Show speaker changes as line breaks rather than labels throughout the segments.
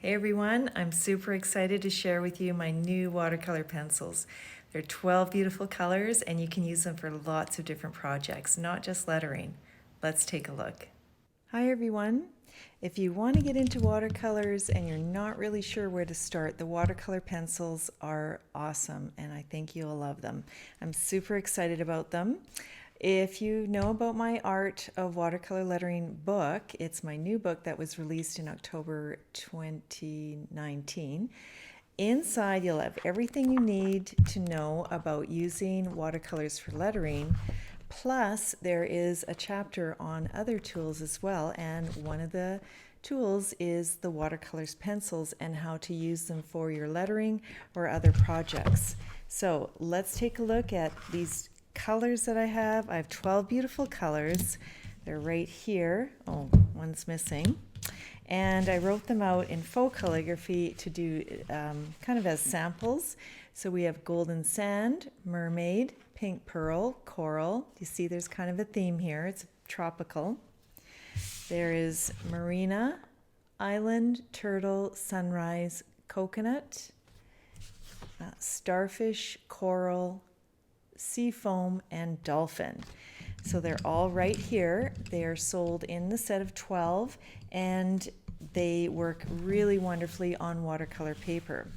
Hey everyone, I'm super excited to share with you my new watercolor pencils. They're 12 beautiful colors and you can use them for lots of different projects, not just lettering. Let's take a look. Hi everyone. If you want to get into watercolors and you're not really sure where to start, the watercolor pencils are awesome and I think you'll love them. I'm super excited about them. If you know about my Art of Watercolor Lettering book, it's my new book that was released in October 2019. Inside, you'll have everything you need to know about using watercolors for lettering. Plus, there is a chapter on other tools as well, and one of the tools is the watercolors pencils and how to use them for your lettering or other projects. So let's take a look at these colors that I have. I have 12 beautiful colors. They're right here. Oh, one's missing. And I wrote them out in faux calligraphy to do kind of as samples. So we have golden sand, mermaid, pink pearl, coral. You see there's kind of a theme here. It's tropical. There is marina, island, turtle, sunrise, coconut, starfish, coral, sea foam, and dolphin. So they're all right here. They are sold in the set of 12 and they work really wonderfully on watercolor paper.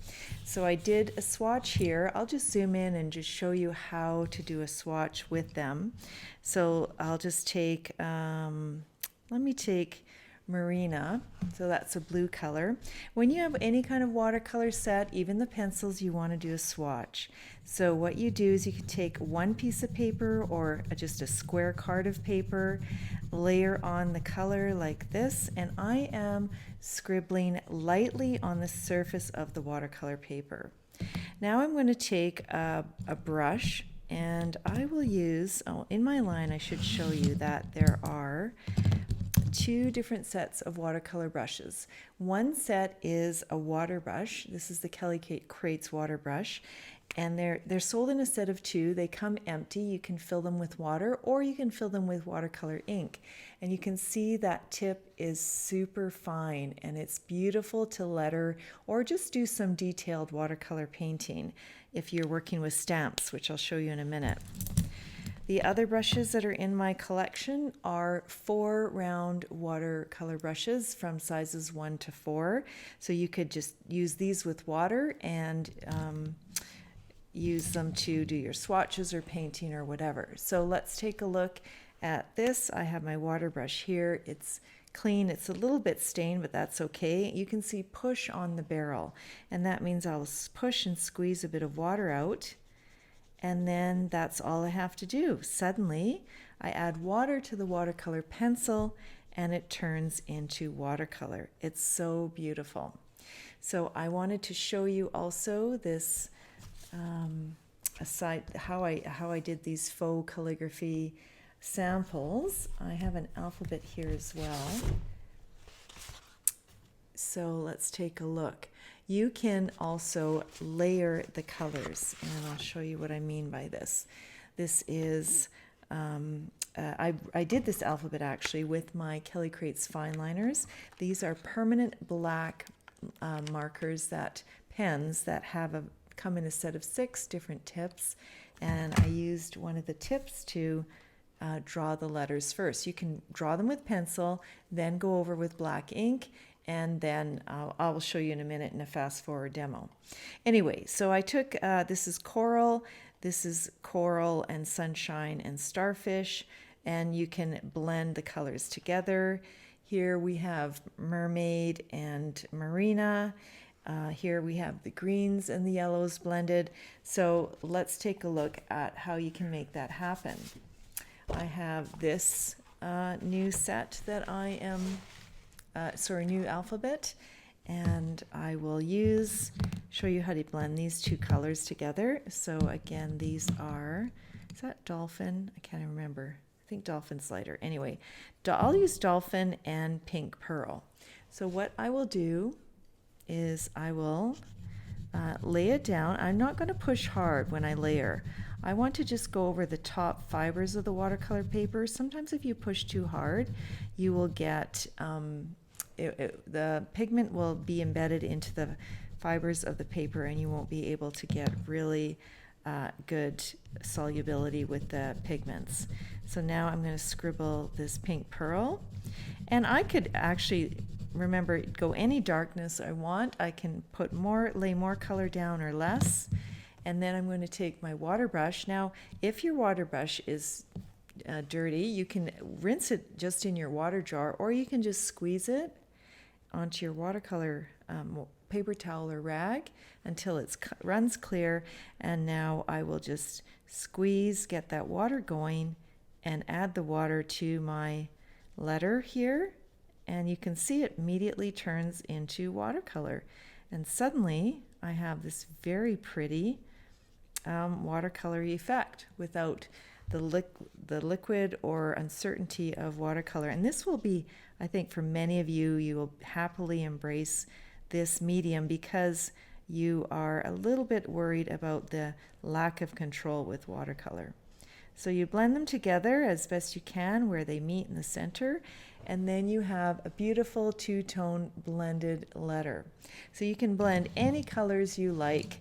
So I did a swatch here. I'll just zoom in and just show you how to do a swatch with them. So I'll just take, let me take Marina, so that's a blue color. When you have any kind of watercolor set, even the pencils, you want to do a swatch. So what you do is you can take one piece of paper or just a square card of paper, layer on the color like this, and I am scribbling lightly on the surface of the watercolor paper. Now I'm going to take a brush and I will use, in my line I should show you that there are two different sets of watercolor brushes. One set is a water brush. This is the KellyCreates water brush, and they're sold in a set of two. They come empty. You can fill them with water or you can fill them with watercolor ink. And you can see that tip is super fine and it's beautiful to letter or just do some detailed watercolor painting if you're working with stamps, which I'll show you in a minute. The other brushes that are in my collection are 4 round watercolor brushes from sizes 1 to 4. So you could just use these with water and use them to do your swatches or painting or whatever. So let's take a look at this. I have my water brush here. It's clean. It's a little bit stained, but that's okay. You can see push on the barrel, and that means I'll push and squeeze a bit of water out. And then that's all I have to do. Suddenly, I add water to the watercolor pencil and it turns into watercolor. It's so beautiful. So I wanted to show you also this how I did these faux calligraphy samples. I have an alphabet here as well. So let's take a look. You can also layer the colors, and I'll show you what I mean by this. This is, I did this alphabet actually with my KellyCreates fine liners. These are permanent black markers, pens that come in a set of 6 different tips, and I used one of the tips to draw the letters first. You can draw them with pencil, then go over with black ink, and then I will show you in a minute in a fast forward demo. Anyway, so I took, this is coral and sunshine and starfish, and you can blend the colors together. Here we have mermaid and marina. Here we have the greens and the yellows blended. So let's take a look at how you can make that happen. I have this new set that I am new alphabet, and I will show you how to blend these two colors together. So again, these are, is that dolphin? I can't remember. I think dolphin's lighter. Anyway, I'll use dolphin and pink pearl. So what I will do is I will lay it down. I'm not going to push hard when I layer. I want to just go over the top fibers of the watercolor paper. Sometimes if you push too hard, you will get the pigment will be embedded into the fibers of the paper, and you won't be able to get really good solubility with the pigments. So now I'm going to scribble this pink pearl, and I could actually, remember, go any darkness I want. I can put more, lay more color down or less, and then I'm going to take my water brush. Now, if your water brush is dirty, you can rinse it just in your water jar, or you can just squeeze it onto your watercolor paper towel or rag until it runs clear. And now I will just squeeze, get that water going, and add the water to my letter here. And you can see it immediately turns into watercolor. And suddenly I have this very pretty watercolor effect without the liquid or uncertainty of watercolor. And this will be, I think, for many of you, you will happily embrace this medium because you are a little bit worried about the lack of control with watercolor. So you blend them together as best you can where they meet in the center, and then you have a beautiful two-tone blended letter. So you can blend any colors you like.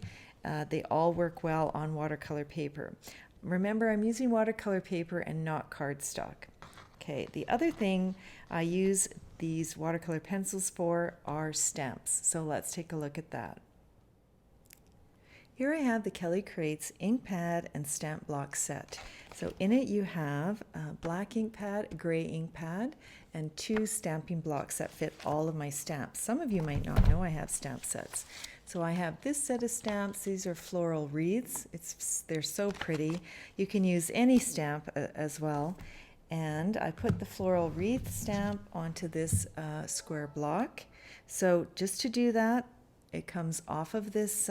They all work well on watercolor paper. Remember, I'm using watercolor paper and not cardstock. Okay, the other thing I use these watercolor pencils for are stamps. So let's take a look at that. Here I have the KellyCreates ink pad and stamp block set. So in it you have a black ink pad, a gray ink pad, and 2 stamping blocks that fit all of my stamps. Some of you might not know I have stamp sets. So I have this set of stamps. These are floral wreaths. They're so pretty. You can use any stamp as well. And I put the floral wreath stamp onto this square block. So just to do that, it comes off of this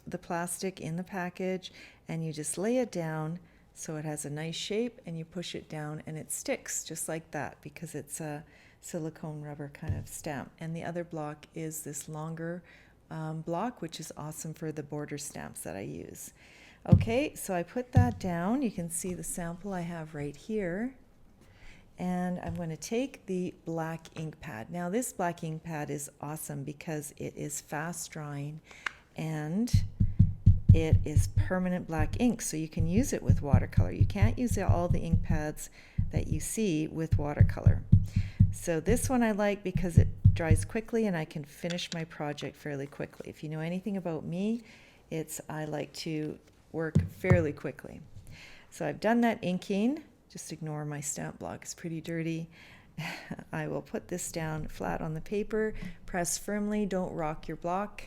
the plastic in the package, and you just lay it down so it has a nice shape, and you push it down and it sticks just like that because it's a silicone rubber kind of stamp. And the other block is this longer block, which is awesome for the border stamps that I use. Okay, so I put that down. You can see the sample I have right here. And I'm going to take the black ink pad. Now this black ink pad is awesome because it is fast drying and it is permanent black ink, so you can use it with watercolor. You can't use all the ink pads that you see with watercolor. So this one I like because it dries quickly and I can finish my project fairly quickly. If you know anything about me, I like to work fairly quickly. So I've done that inking. Just ignore my stamp block, it's pretty dirty. I will put this down flat on the paper, press firmly, don't rock your block,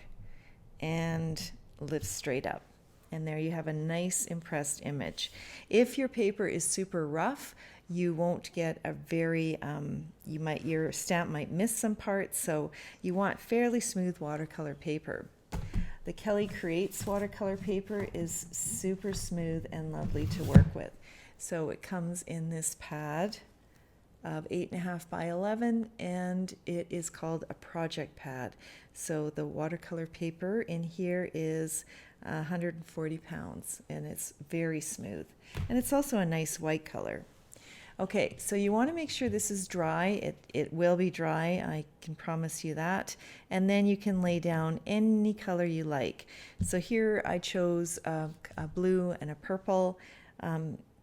and lift straight up. And there you have a nice impressed image. If your paper is super rough, you won't get a very, your stamp might miss some parts, so you want fairly smooth watercolor paper. The KellyCreates watercolor paper is super smooth and lovely to work with. So it comes in this pad of 8.5 by 11, and it is called a project pad. So the watercolor paper in here is 140 pounds, and it's very smooth. And it's also a nice white color. Okay, so you want to make sure this is dry. It will be dry, I can promise you that. And then you can lay down any color you like. So here I chose a blue and a purple.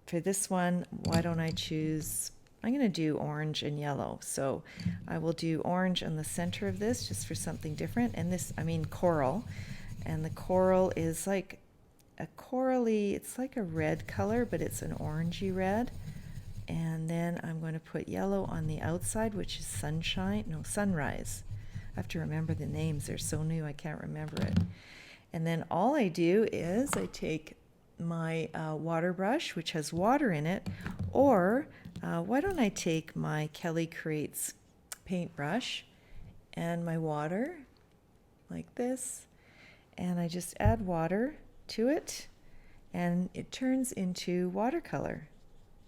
For this one, why don't I choose, I'm going to do orange and yellow. So I will do orange in the center of this just for something different. And this, coral. And the coral is like a corally, it's like a red color, but it's an orangey red. And then I'm going to put yellow on the outside, which is sunrise. I have to remember the names. They're so new, I can't remember it. And then all I do is I take my water brush, which has water in it, or why don't I take my KellyCreates paintbrush and my water like this, and I just add water to it, and it turns into watercolor.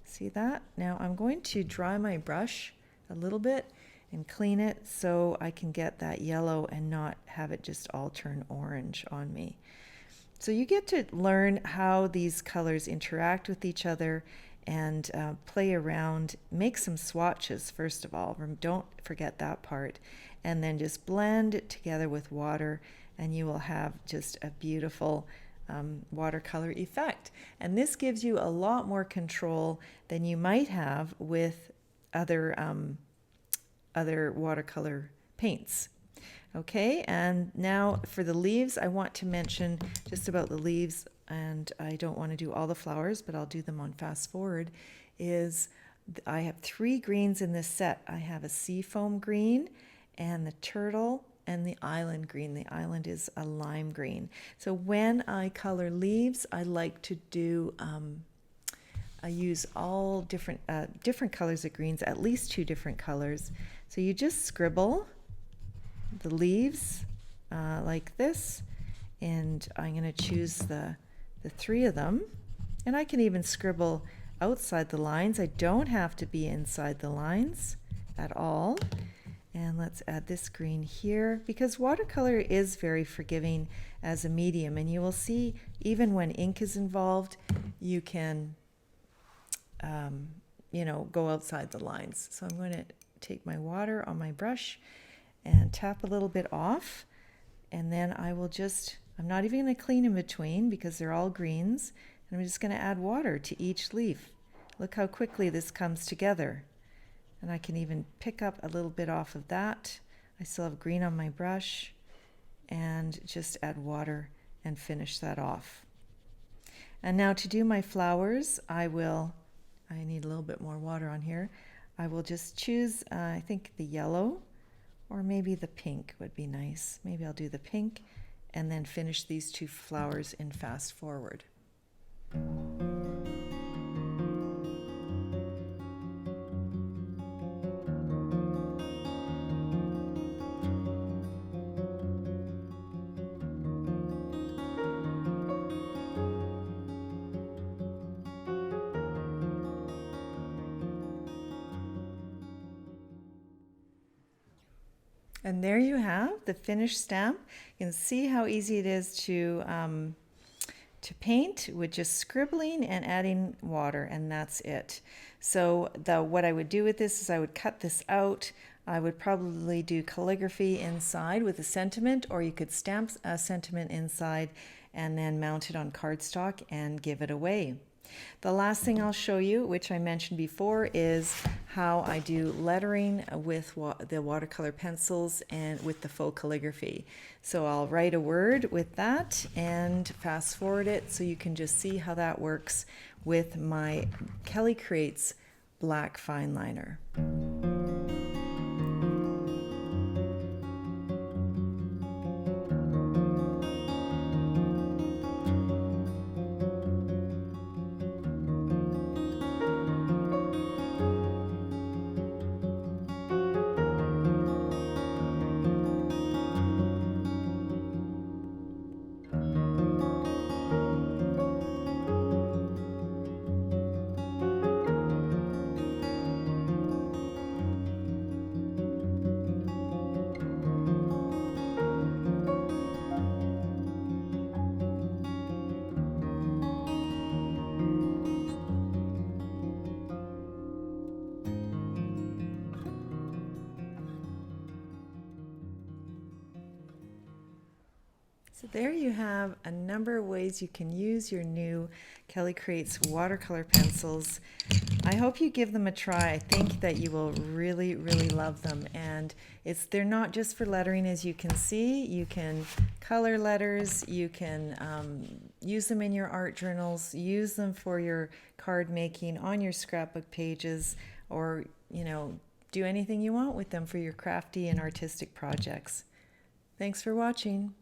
See that? Now I'm going to dry my brush a little bit and clean it so I can get that yellow and not have it just all turn orange on me. So you get to learn how these colors interact with each other and play around. Make some swatches first of all. Don't forget that part. And then just blend it together with water, and you will have just a beautiful watercolor effect. And this gives you a lot more control than you might have with other watercolor paints. Okay, and now for the leaves, I want to mention just about the leaves, and I don't want to do all the flowers, but I'll do them on fast forward, is I have 3 greens in this set. I have a seafoam green and the turtle and the island green. The island is a lime green. So when I color leaves, I like to do, I use all different colors of greens, at least 2 different colors. So you just scribble the leaves like this, and I'm going to choose the 3 of them, and I can even scribble outside the lines. I don't have to be inside the lines at all. And let's add this green here, because watercolor is very forgiving as a medium, and you will see even when ink is involved, you can you know, go outside the lines. So I'm going to take my water on my brush and tap a little bit off, and then I will just, I'm not even going to clean in between because they're all greens, and I'm just going to add water to each leaf. Look how quickly this comes together. And I can even pick up a little bit off of that. I still have green on my brush, and just add water and finish that off. And now to do my flowers, I need a little bit more water on here. I will just choose, I think the yellow, or maybe the pink would be nice. Maybe I'll do the pink and then finish these 2 flowers in fast forward. And there you have the finished stamp. You can see how easy it is to paint with just scribbling and adding water, and that's it. So what I would do with this is I would cut this out. I would probably do calligraphy inside with a sentiment, or you could stamp a sentiment inside and then mount it on cardstock and give it away. The last thing I'll show you, which I mentioned before, is how I do lettering with the watercolor pencils and with the faux calligraphy. So I'll write a word with that and fast forward it so you can just see how that works with my KellyCreates black fine liner. So there you have a number of ways you can use your new KellyCreates watercolor pencils. I hope you give them a try. I think that you will really, really love them. And they're not just for lettering, as you can see. You can color letters, you can use them in your art journals, use them for your card making, on your scrapbook pages, or, you know, do anything you want with them for your crafty and artistic projects. Thanks for watching.